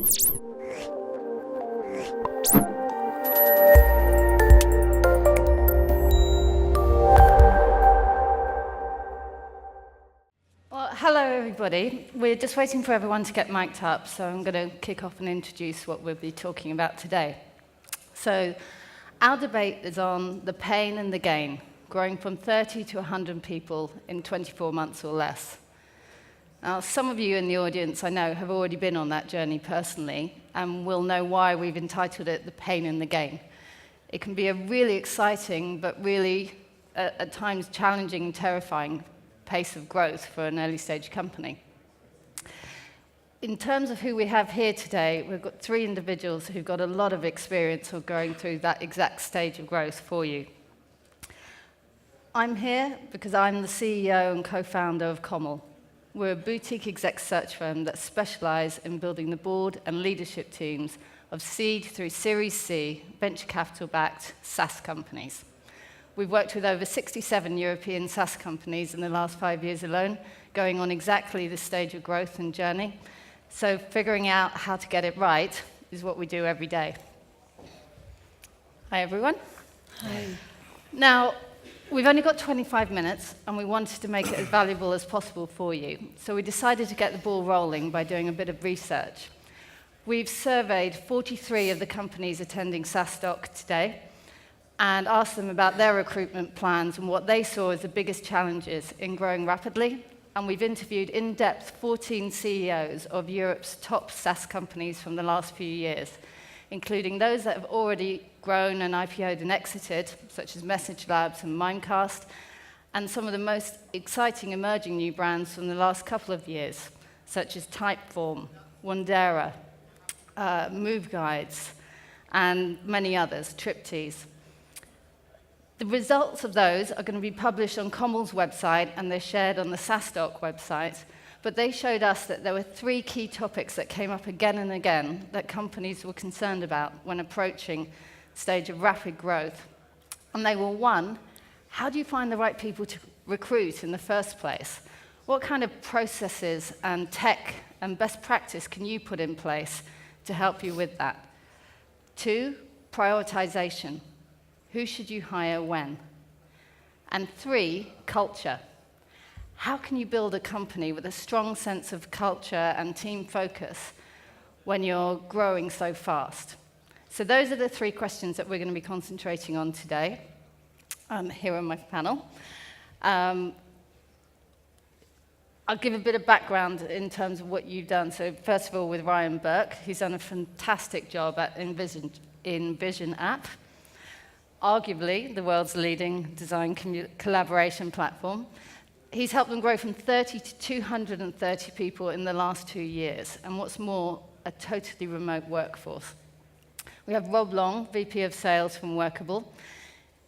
Well, hello everybody. We're just waiting for everyone to get mic'd up, so I'm going to kick off and introduce what we'll be talking about today. So, our debate is on the pain and the gain, growing from 30 to 100 people in 24 months or less. Now, some of you in the audience, I know, have already been on that journey personally, and will know why we've entitled it The Pain and the Gain. It can be a really exciting, but really, at times, challenging and terrifying pace of growth for an early-stage company. In terms of who we have here today, we've got 3 individuals who've got a lot of experience of going through that exact stage of growth for you. I'm here because I'm the CEO and co-founder of Kommol. We're a boutique exec search firm that specialises in building the board and leadership teams of seed through Series C, venture capital-backed SaaS companies. We've worked with over 67 European SaaS companies in the last 5 years alone, going on exactly this stage of growth and journey. So figuring out how to get it right is what we do every day. Hi, everyone. Hi. Now, we've only got 25 minutes, and we wanted to make it as valuable as possible for you. So we decided to get the ball rolling by doing a bit of research. We've surveyed 43 of the companies attending SaaStock today, and asked them about their recruitment plans and what they saw as the biggest challenges in growing rapidly. And we've interviewed in depth 14 CEOs of Europe's top SaaS companies from the last few years, including those that have already grown and IPO'd and exited, such as Message Labs and Mimecast, and some of the most exciting emerging new brands from the last couple of years, such as Typeform, Wandera, Move Guides, and many others, Triptease. The results of those are going to be published on Kommol's website, and they're shared on the SaaStock website. But they showed us that there were 3 key topics that came up again and again that companies were concerned about when approaching the stage of rapid growth. And they were, 1, how do you find the right people to recruit in the first place? What kind of processes and tech and best practice can you put in place to help you with that? 2, prioritization. Who should you hire when? And 3, culture. How can you build a company with a strong sense of culture and team focus when you're growing so fast? So those are the 3 questions that we're going to be concentrating on today, here on my panel. I'll give a bit of background in terms of what you've done. So first of all, with Ryan Burke, who's done a fantastic job at InVisionApp, arguably the world's leading design collaboration platform. He's helped them grow from 30 to 230 people in the last 2 years, and what's more, a totally remote workforce. We have Rob Long, VP of Sales from Workable.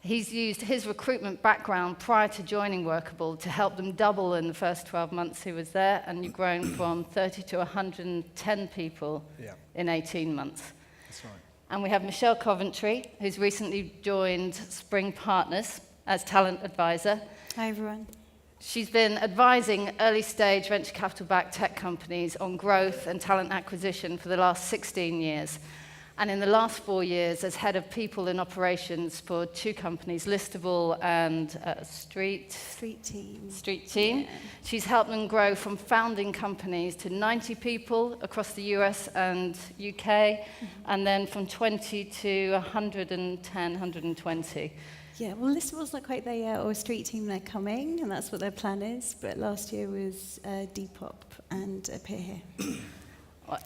He's used his recruitment background prior to joining Workable to help them double in the first 12 months he was there, and you've grown from 30 to 110 people in 18 months. That's right. And we have Michelle Coventry, who's recently joined Spring Partners as talent advisor. Hi, everyone. She's been advising early-stage venture capital-backed tech companies on growth and talent acquisition for the last 16 years. And in the last 4 years, as head of people and operations for 2 companies, Listable and Street Team. Yeah. She's helped them grow from founding companies to 90 people across the US and UK, and then from 20 to 110, 120. Yeah, well, Listable's not quite there yet, or Street Team, they're coming, and that's what their plan is. But last year was Depop and Appear Here. Well,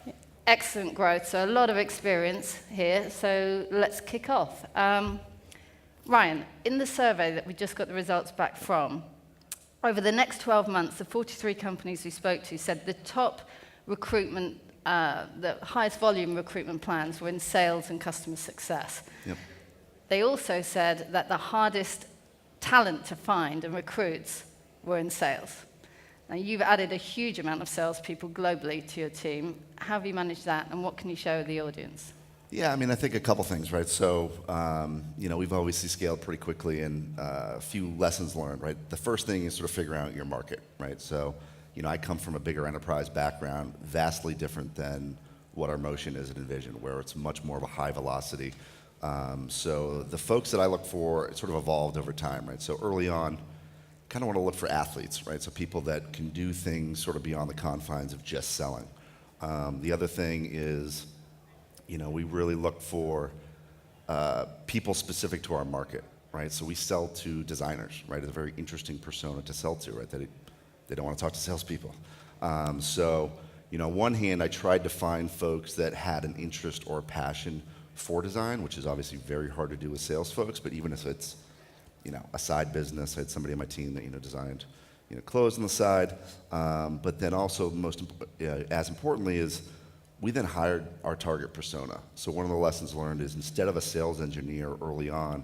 excellent growth, so a lot of experience here. So let's kick off. Ryan, in the survey that we just got the results back from, over the next 12 months, the 43 companies we spoke to said the top recruitment, the highest volume recruitment plans were in sales and customer success. Yep. They also said that the hardest talent to find and recruits were in sales. Now, you've added a huge amount of salespeople globally to your team. How have you managed that, and what can you show the audience? Yeah, I mean, I think a couple things, right? So, we've obviously scaled pretty quickly, and a few lessons learned, right? The first thing is sort of figuring out your market, right? So, I come from a bigger enterprise background, vastly different than what our motion is at InVision, where it's much more of a high velocity. So the folks that I look for, it sort of evolved over time, right? So early on, kind of want to look for athletes, right? So people that can do things sort of beyond the confines of just selling. The other thing is, we really look for people specific to our market, right? So we sell to designers, right? It's a very interesting persona to sell to, right? They don't want to talk to salespeople. So, on one hand, I tried to find folks that had an interest or a passion for design, which is obviously very hard to do with sales folks, but even if it's, a side business, I had somebody on my team that, designed, clothes on the side. But then also as importantly is we then hired our target persona. So one of the lessons learned is instead of a sales engineer early on,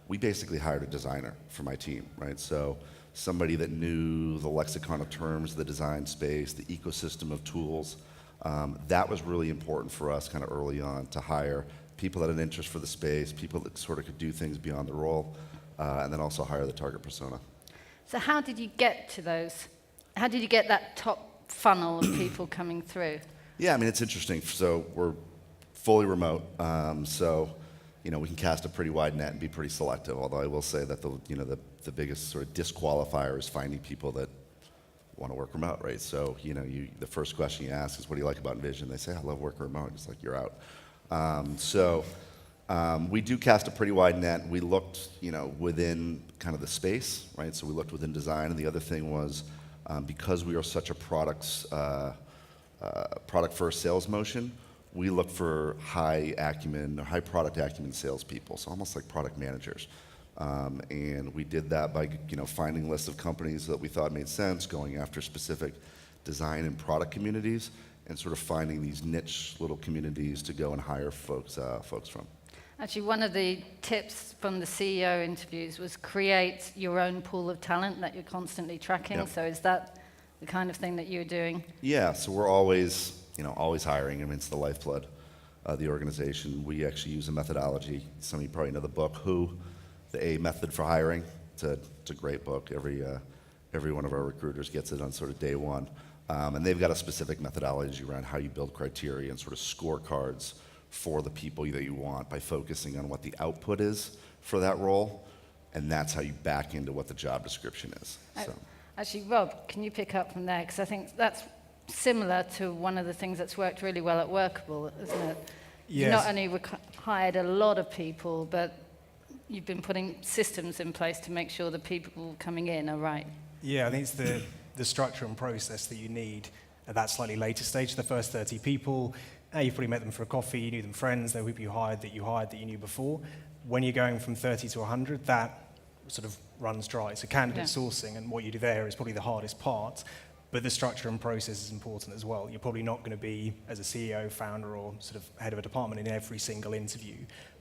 we basically hired a designer for my team, right? So somebody that knew the lexicon of terms, the design space, the ecosystem of tools. That was really important for us kind of early on to hire people that had an interest for the space, people that sort of could do things beyond the role, and then also hire the target persona. So how did you get to those? How did you get that top funnel of people coming through? Yeah, I mean, it's interesting. So we're fully remote. So, we can cast a pretty wide net and be pretty selective, although I will say that the biggest sort of disqualifier is finding people that want to work remote, right? So, the first question you ask is, what do you like about InVision? They say, I love working remote. It's like, you're out. We do cast a pretty wide net. We looked, within kind of the space, right? So we looked within design, and the other thing was because we are such a product-first sales motion, we look for high acumen, high product acumen salespeople, so almost like product managers. And we did that by, finding lists of companies that we thought made sense, going after specific design and product communities, and sort of finding these niche little communities to go and hire folks from. Actually, one of the tips from the CEO interviews was create your own pool of talent that you're constantly tracking. Yep. So is that the kind of thing that you're doing? Yeah, so we're always hiring. I mean, it's the lifeblood of the organization. We actually use a methodology. Some of you probably know the book, Who, the A Method for Hiring. It's a great book. Every one of our recruiters gets it on sort of day one. And they've got a specific methodology around how you build criteria and sort of scorecards for the people that you want by focusing on what the output is for that role, and that's how you back into what the job description is. So. Actually, Rob, can you pick up from there? Because I think that's similar to one of the things that's worked really well at Workable, isn't it? Yes. You not only hired a lot of people, but you've been putting systems in place to make sure the people coming in are right. Yeah, I think it's the structure and process that you need at that slightly later stage. The first 30 people, you've probably met them for a coffee, you knew them friends, they were people you hired that you knew before. When you're going from 30 to 100, that sort of runs dry. So candidate sourcing and what you do there is probably the hardest part, but the structure and process is important as well. You're probably not going to be, as a CEO, founder, or sort of head of a department in every single interview,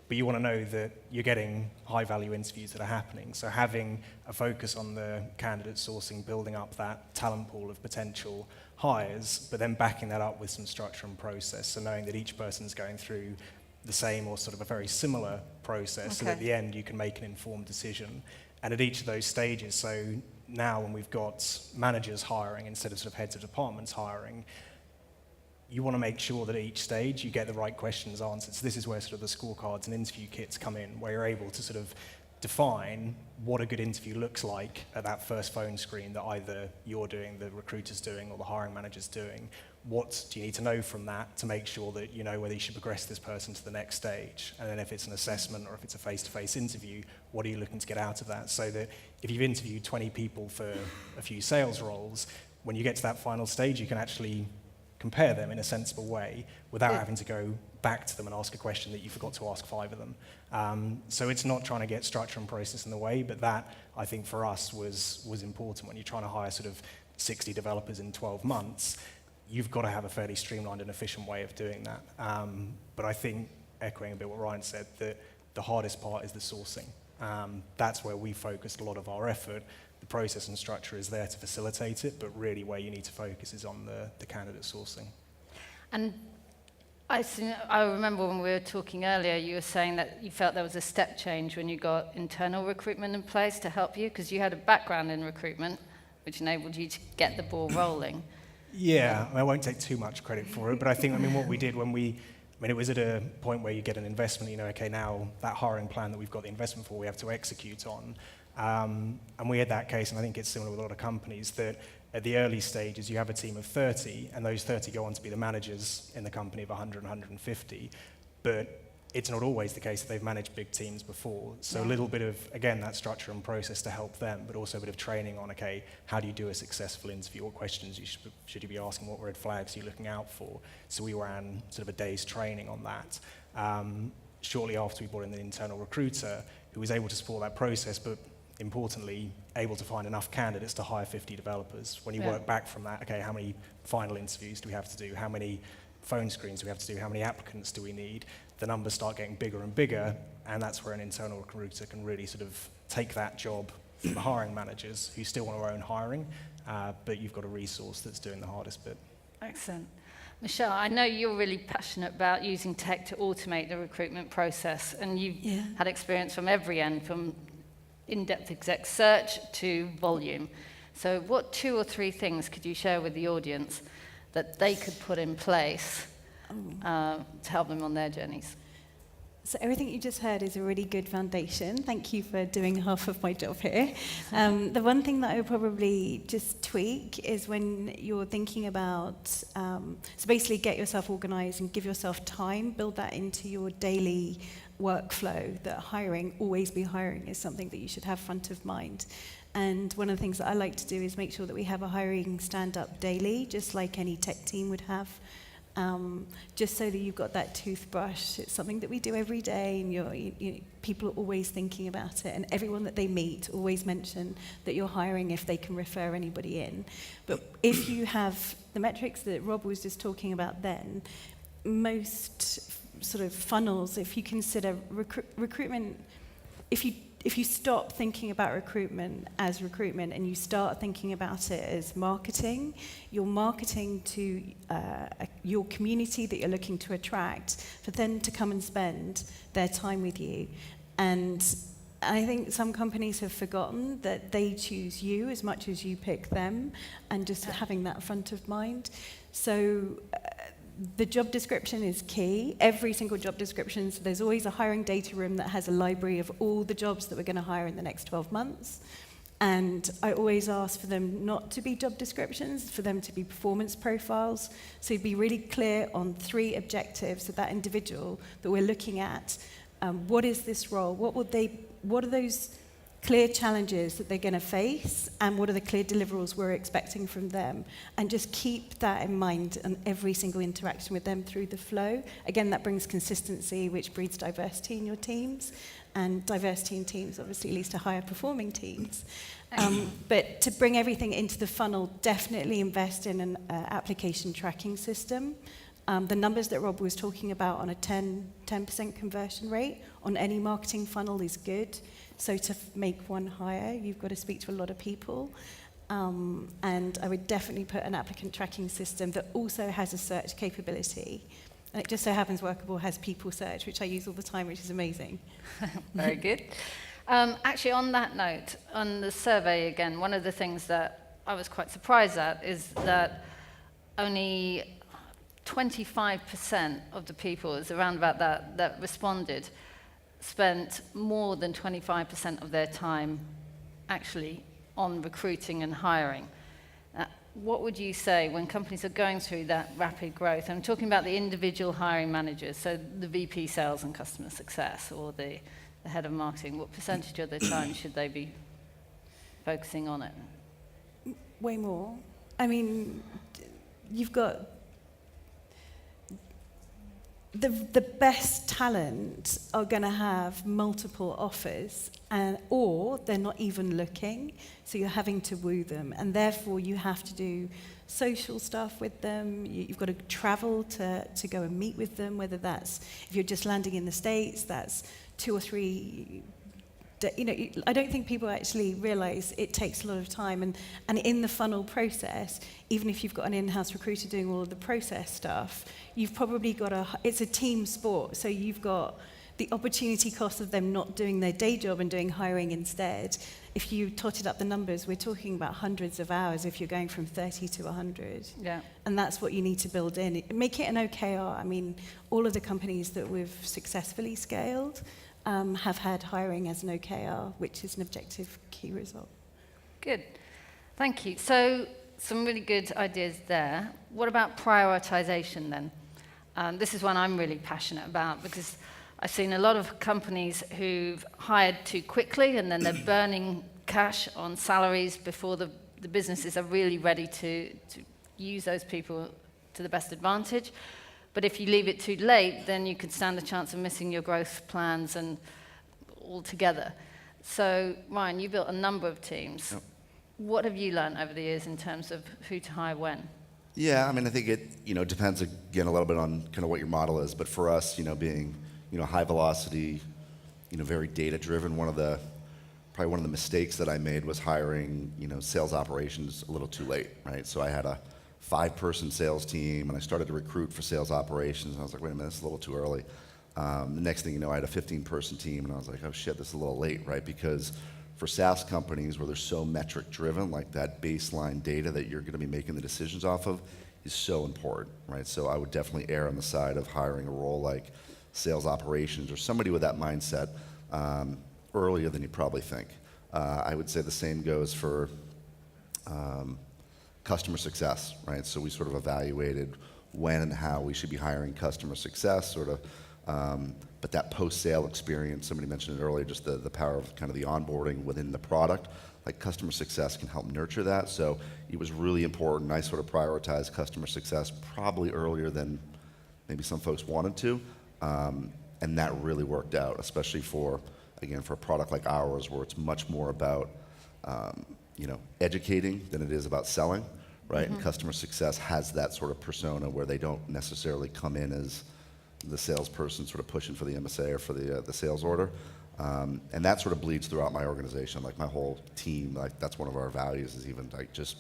but you want to know that you're getting high-value interviews that are happening. So having a focus on the candidate sourcing, building up that talent pool of potential hires, but then backing that up with some structure and process, so knowing that each person's going through the same or sort of a very similar process, so that at the end you can make an informed decision. And at each of those stages, so now when we've got managers hiring instead of sort of heads of departments hiring, you want to make sure that at each stage you get the right questions answered. So this is where sort of the scorecards and interview kits come in, where you're able to sort of define what a good interview looks like at that first phone screen that either you're doing, the recruiter's doing, or the hiring manager's doing. What do you need to know from that to make sure that you know whether you should progress this person to the next stage? And then if it's an assessment or if it's a face-to-face interview, what are you looking to get out of that? So that if you've interviewed 20 people for a few sales roles, when you get to that final stage, you can actually compare them in a sensible way without having to go back to them and ask a question that you forgot to ask 5 of them. So it's not trying to get structure and process in the way, but that, I think, for us was important. When you're trying to hire sort of 60 developers in 12 months, you've got to have a fairly streamlined and efficient way of doing that. But I think, echoing a bit what Ryan said, that the hardest part is the sourcing. That's where we focused a lot of our effort. The process and structure is there to facilitate it, but really where you need to focus is on the candidate sourcing. And I remember when we were talking earlier, you were saying that you felt there was a step change when you got internal recruitment in place to help you, because you had a background in recruitment, which enabled you to get the ball rolling. Yeah, I won't take too much credit for it, but I think, what we did it was at a point where you get an investment, okay, now that hiring plan that we've got the investment for, we have to execute on. And we had that case, and I think it's similar with a lot of companies, that at the early stages, you have a team of 30, and those 30 go on to be the managers in the company of 100 and 150. But it's not always the case that they've managed big teams before. So a little bit of, again, that structure and process to help them, but also a bit of training on, okay, how do you do a successful interview? What questions should you be asking? What red flags are you looking out for? So we ran sort of a day's training on that. Shortly after, we brought in an internal recruiter who was able to support that process, but importantly, able to find enough candidates to hire 50 developers. When you work back from that, okay, how many final interviews do we have to do? How many phone screens do we have to do? How many applicants do we need? The numbers start getting bigger and bigger, and that's where an internal recruiter can really sort of take that job from the hiring managers who still want to own hiring, but you've got a resource that's doing the hardest bit. Excellent. Michelle, I know you're really passionate about using tech to automate the recruitment process, and you've had experience from every end, from in-depth exec search to volume. So what 2 or 3 things could you share with the audience that they could put in place to help them on their journeys? So everything you just heard is a really good foundation. Thank you for doing half of my job here. The one thing that I would probably just tweak is when you're thinking about, so basically get yourself organized and give yourself time, build that into your daily workflow, that always be hiring is something that you should have front of mind. And one of the things that I like to do is make sure that we have a hiring stand-up daily, just like any tech team would have. Just so that you've got that toothbrush. It's something that we do every day, and people are always thinking about it, and everyone that they meet always mention that you're hiring if they can refer anybody in. But if you have the metrics that Rob was just talking about then, most sort of funnels, if you consider recruitment, if you stop thinking about recruitment as recruitment and you start thinking about it as marketing, you're marketing to your community that you're looking to attract for them to come and spend their time with you. And I think some companies have forgotten that they choose you as much as you pick them, and just having that front of mind. So the job description is key. Every single job description, so there's always a hiring data room that has a library of all the jobs that we're going to hire in the next 12 months. And I always ask for them not to be job descriptions, for them to be performance profiles. So be really clear on 3 objectives of that individual that we're looking at. What is this role? What are those clear challenges that they're going to face, and what are the clear deliverables we're expecting from them, and just keep that in mind on every single interaction with them through the flow. Again, that brings consistency, which breeds diversity in your teams, and diversity in teams obviously leads to higher performing teams. But to bring everything into the funnel, definitely invest in an application tracking system. The numbers that Rob was talking about on a 10% conversion rate on any marketing funnel is good. So to make one hire, you've got to speak to a lot of people. And I would definitely put an applicant tracking system that also has a search capability. And it just so happens Workable has people search, which I use all the time, which is amazing. Very good. Actually, on that note, on the survey again, one of the things that I was quite surprised at is that only 25% of the people, it's around about that responded, spent more than 25% of their time actually on recruiting and hiring. What would you say when companies are going through that rapid growth? I'm talking about the individual hiring managers, so the VP sales and customer success, or the head of marketing. What percentage of their time should they be focusing on it? Way more. I mean, you've got the best talent are going to have multiple offers, or they're not even looking, so you're having to woo them, and therefore you have to do social stuff with them. You've got to travel to go and meet with them, whether that's, if you're just landing in the States, that's 2 or 3. I don't think people actually realize it takes a lot of time, and in the funnel process, even if you've got an in-house recruiter doing all of the process stuff, you've probably got it's a team sport, so you've got the opportunity cost of them not doing their day job and doing hiring instead, if you totted up the numbers, we're talking about hundreds of hours if you're going from 30 to 100. Yeah. And that's what you need to build in. Make it an OKR. I mean, all of the companies that we've successfully scaled have had hiring as an OKR, which is an objective key result. Good. Thank you. So some really good ideas there. What about prioritization then? This is one I'm really passionate about because I've seen a lot of companies who've hired too quickly and then they're burning cash on salaries before the businesses are really ready to use those people to the best advantage. But if you leave it too late, then you could stand the chance of missing your growth plans and altogether. So, Ryan, you built a number of teams. Yep. What have you learned over the years in terms of who to hire when? Yeah, I mean, I think it depends again a little bit on kind of what your model is. But for us, being high velocity, very data driven, probably one of the mistakes that I made was hiring sales operations a little too late, right? So I had a 5-person sales team, and I started to recruit for sales operations, and I was like, wait a minute, this is a little too early. The next thing you know, I had a 15-person team, and I was like, oh shit, this is a little late, right? Because for SaaS companies where they're so metric driven, like that baseline data that you're going to be making the decisions off of is so important, right? So I would definitely err on the side of hiring a role like sales operations or somebody with that mindset earlier than you probably think. I would say the same goes for customer success, right? So we sort of evaluated when and how we should be hiring customer success, but that post-sale experience, somebody mentioned it earlier, just the power of kind of the onboarding within the product, like customer success can help nurture that. So it was really important. I sort of prioritized customer success probably earlier than maybe some folks wanted to, and that really worked out, especially for a product like ours where it's much more about educating than it is about selling, right? And customer success has that sort of persona where they don't necessarily come in as the salesperson sort of pushing for the MSA or for the sales order. And that sort of bleeds throughout my organization, like my whole team, like that's one of our values is even like just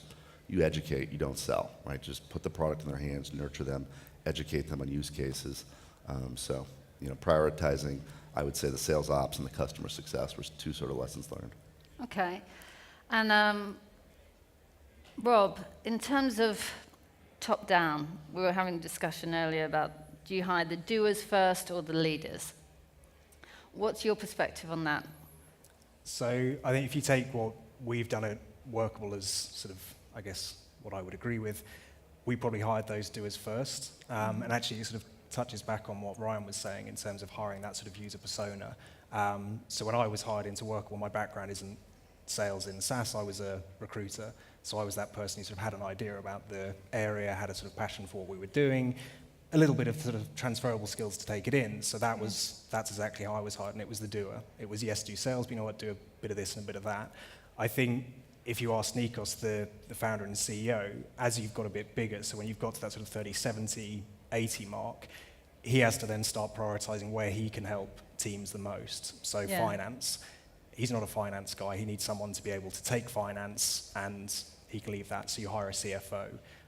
you educate, you don't sell, right? Just put the product in their hands, nurture them, educate them on use cases. So prioritizing, I would say the sales ops and the customer success were 2 sort of lessons learned. Okay. And Rob, in terms of top down, we were having a discussion earlier about do you hire the doers first or the leaders? What's your perspective on that? So I think if you take what we've done at Workable as sort of, I guess, what I would agree with, we probably hired those doers first. And actually it sort of touches back on what Ryan was saying in terms of hiring that sort of user persona. So when I was hired into Workable, my background isn't sales in SaaS, I was a recruiter. So I was that person who sort of had an idea about the area, had a sort of passion for what we were doing, a little bit of sort of transferable skills to take it in. So that's exactly how I was hired, and it was the doer. It was, yes, do sales, but you know what, do a bit of this and a bit of that. I think if you ask Nikos, the founder and CEO, as you've got a bit bigger, so when you've got to that sort of 30, 70, 80 mark, he has to then start prioritizing where he can help teams the most. So finance, he's not a finance guy. He needs someone to be able to take finance and he can leave that. So you hire a CFO.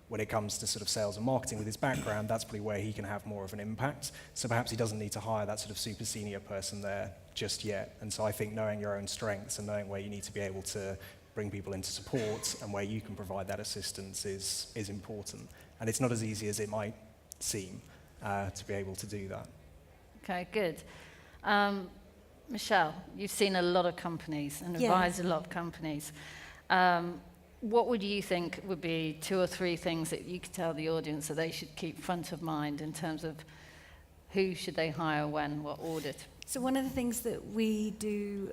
When it comes to sort of sales and marketing with his background, that's probably where he can have more of an impact. So perhaps he doesn't need to hire that sort of super senior person there just yet. And so I think knowing your own strengths and knowing where you need to be able to bring people into support and where you can provide that assistance is important. And it's not as easy as it might seem to be able to do that. Okay, good. Michelle, you've seen a lot of companies and advised a lot of companies. What would you think would be 2 or 3 things that you could tell the audience that they should keep front of mind in terms of who should they hire, when, what audit? So one of the things that we do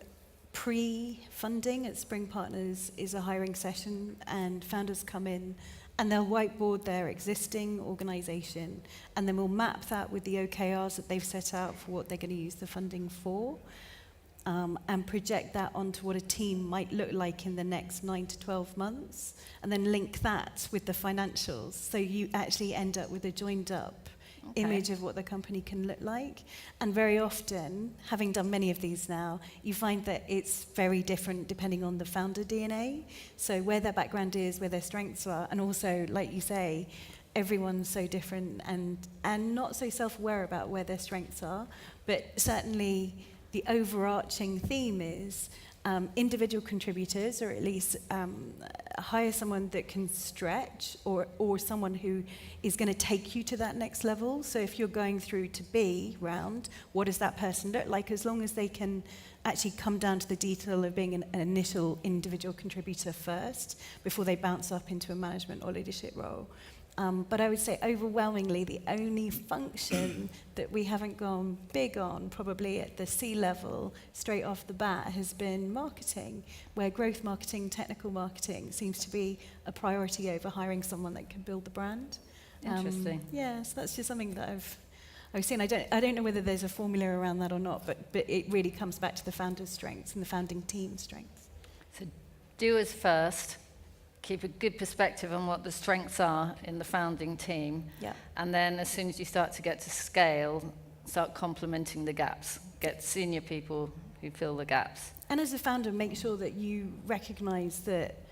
pre-funding at Spring Partners is a hiring session, and founders come in and they'll whiteboard their existing organization, and then we'll map that with the OKRs that they've set out for what they're going to use the funding for, and project that onto what a team might look like in the next 9 to 12 months, and then link that with the financials. So you actually end up with a joined up image of what the company can look like. And very often, having done many of these now, you find that it's very different depending on the founder DNA. So where their background is, where their strengths are, and also, like you say, everyone's so different and not so self-aware about where their strengths are, but certainly the overarching theme is individual contributors, or at least hire someone that can stretch, or someone who is going to take you to that next level. So if you're going through to B round, what does that person look like? As long as they can actually come down to the detail of being an initial individual contributor first, before they bounce up into a management or leadership role. But I would say overwhelmingly the only function that we haven't gone big on, probably at the C level, straight off the bat, has been marketing, where growth marketing, technical marketing seems to be a priority over hiring someone that can build the brand. Interesting. Yeah, so that's just something that I've seen. I don't know whether there's a formula around that or not, but it really comes back to the founder's strengths and the founding team's strengths. So doers first, keep a good perspective on what the strengths are in the founding team. Yeah. And then as soon as you start to get to scale, start complementing the gaps. Get senior people who fill the gaps. And as a founder, make sure that you recognize that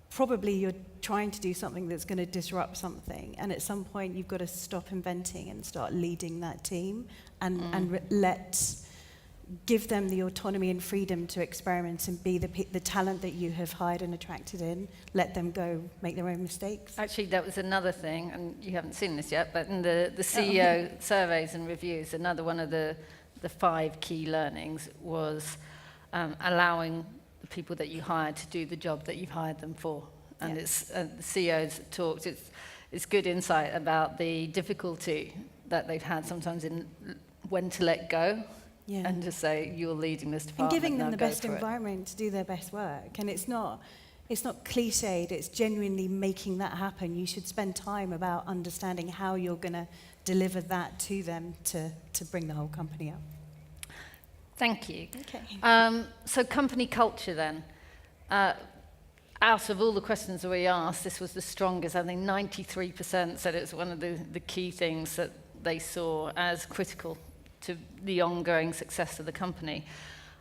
probably you're trying to do something that's going to disrupt something, and at some point you've got to stop inventing and start leading that team, and give them the autonomy and freedom to experiment and be the talent that you have hired and attracted in. Let them go make their own mistakes. Actually, that was another thing, and you haven't seen this yet, but in the CEO surveys and reviews, another one of the 5 key learnings was allowing the people that you hired to do the job that you've hired them for. And it's the CEOs talked, it's good insight about the difficulty that they've had sometimes in when to let go. Yeah. And just say, you're leading this And department. giving them now the go best for it. environment to do their best work. And it's not cliched, it's genuinely making that happen. You should spend time about understanding how you're going to deliver that to them to bring the whole company up. Thank you. Okay. So company culture then. Out of all the questions that we asked, this was the strongest. I think 93% said it was one of the key things that they saw as critical to the ongoing success of the company.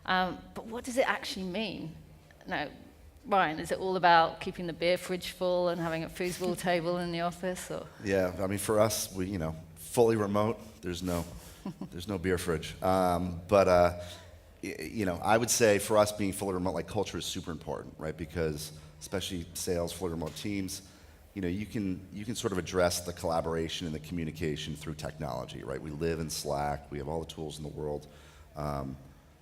But what does it actually mean? Now, Ryan, is it all about keeping the beer fridge full and having a foosball table in the office? Or? Yeah, I mean, for us, we, fully remote, there's no beer fridge. But I would say for us being fully remote, like culture is super important, right? Because especially sales, fully remote teams, you can sort of address the collaboration and the communication through technology, right? We live in Slack, we have all the tools in the world.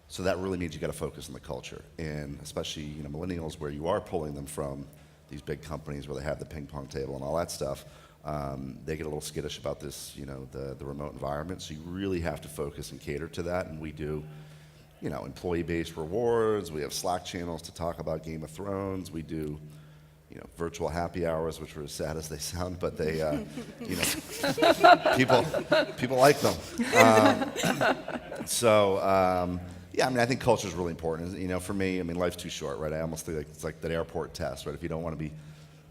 So that really means you got to focus on the culture, and especially millennials, where you are pulling them from these big companies where they have the ping pong table and all that stuff. They get a little skittish about this, the remote environment. So you really have to focus and cater to that, and we do. Employee-based rewards. We have Slack channels to talk about Game of Thrones. We do, virtual happy hours, which are as sad as they sound, but they, people like them. I think culture is really important. For me, life's too short, right? I almost think it's like that airport test, right? If you don't want to be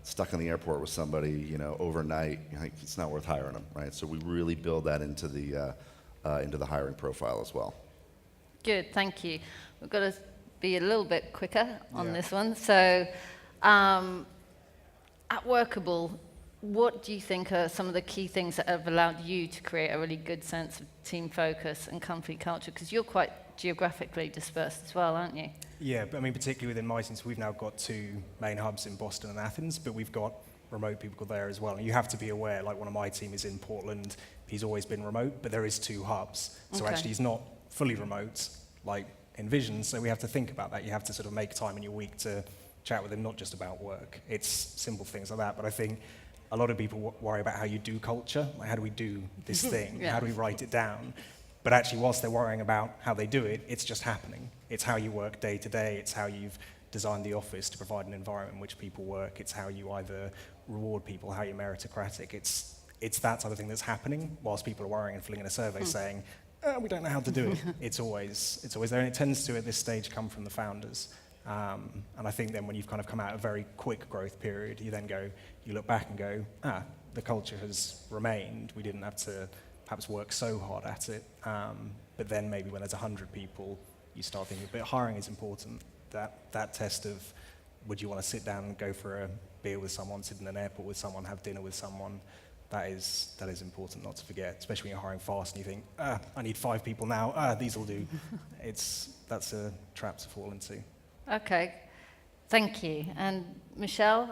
stuck in the airport with somebody, overnight, it's not worth hiring them, right? So we really build that into the hiring profile as well. Good, thank you. We've got to be a little bit quicker on this one. So, at Workable, what do you think are some of the key things that have allowed you to create a really good sense of team focus and company culture? Because you're quite geographically dispersed as well, aren't you? Yeah, but particularly within my team, so we've now got 2 main hubs in Boston and Athens, but we've got remote people there as well. And you have to be aware, like one of my team is in Portland, he's always been remote, but there is 2 hubs. So actually he's not fully remote, like InVision, so we have to think about that. You have to sort of make time in your week to chat with him, not just about work. It's simple things like that, but I think a lot of people worry about how you do culture, like how do we do this thing, how do we write it down? But actually, whilst they're worrying about how they do it, it's just happening. It's how you work day to day, it's how you've designed the office to provide an environment in which people work, it's how you either reward people, how you're meritocratic. It's that sort of thing that's happening, whilst people are worrying and filling in a survey saying, we don't know how to do it. It's always there, and it tends to, at this stage, come from the founders. And I think then when you've kind of come out of a very quick growth period, you look back and go, the culture has remained. We didn't have to perhaps work so hard at it. But then maybe when there's 100 people, you start thinking, but hiring is important. That test of, would you want to sit down and go for a beer with someone, sit in an airport with someone, have dinner with someone. That is important not to forget, especially when you're hiring fast and you think, I need 5 people now, these will do. That's a trap to fall into. Okay, thank you. And Michelle,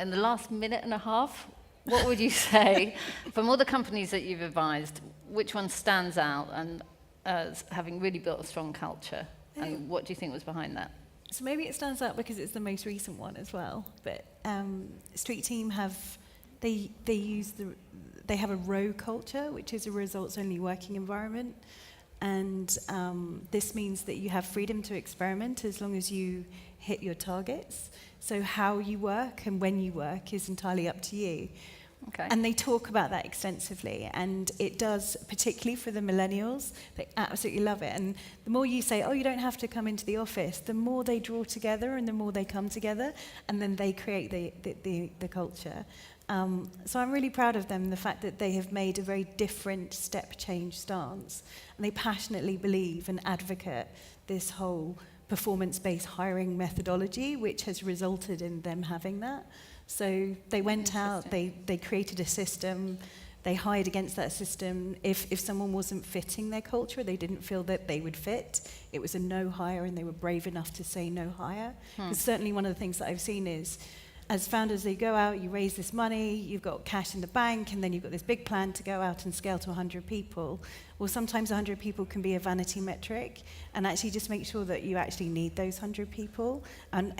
in the last minute and a half, what would you say, from all the companies that you've advised, which one stands out and as having really built a strong culture? And what do you think was behind that? So maybe it stands out because it's the most recent one as well. But Street Team they have a row culture, which is a results-only working environment, and this means that you have freedom to experiment as long as you hit your targets. So how you work and when you work is entirely up to you. Okay. And they talk about that extensively, and it does, particularly for the millennials, they absolutely love it. And the more you say, oh, you don't have to come into the office, the more they draw together and the more they come together, and then they create the culture. So I'm really proud of them, the fact that they have made a very different step change stance, and they passionately believe and advocate this whole performance-based hiring methodology, which has resulted in them having that. So they went out, they created a system, they hired against that system. If someone wasn't fitting their culture, they didn't feel that they would fit, it was a no hire, and they were brave enough to say no hire. Because certainly one of the things that I've seen is, as founders, they go out, you raise this money, you've got cash in the bank, and then you've got this big plan to go out and scale to 100 people. Well, sometimes 100 people can be a vanity metric, and actually just make sure that you actually need those 100 people, and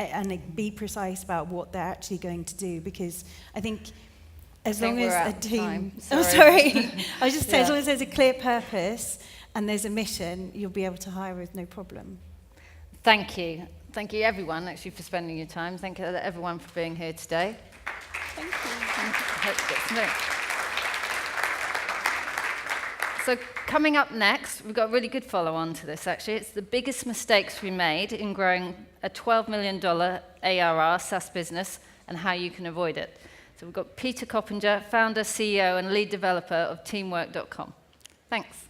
be precise about what they're actually going to do, because I think as long as a team... Oh, sorry. I was just saying, as long as there's a clear purpose and there's a mission, you'll be able to hire with no problem. Thank you. Thank you, everyone, actually, for spending your time. Thank you, everyone, for being here today. Thank you. I hope you get to know. So coming up next, we've got a really good follow-on to this, actually. It's the biggest mistakes we made in growing a $12 million ARR SaaS business and how you can avoid it. So we've got Peter Coppinger, founder, CEO, and lead developer of Teamwork.com. Thanks.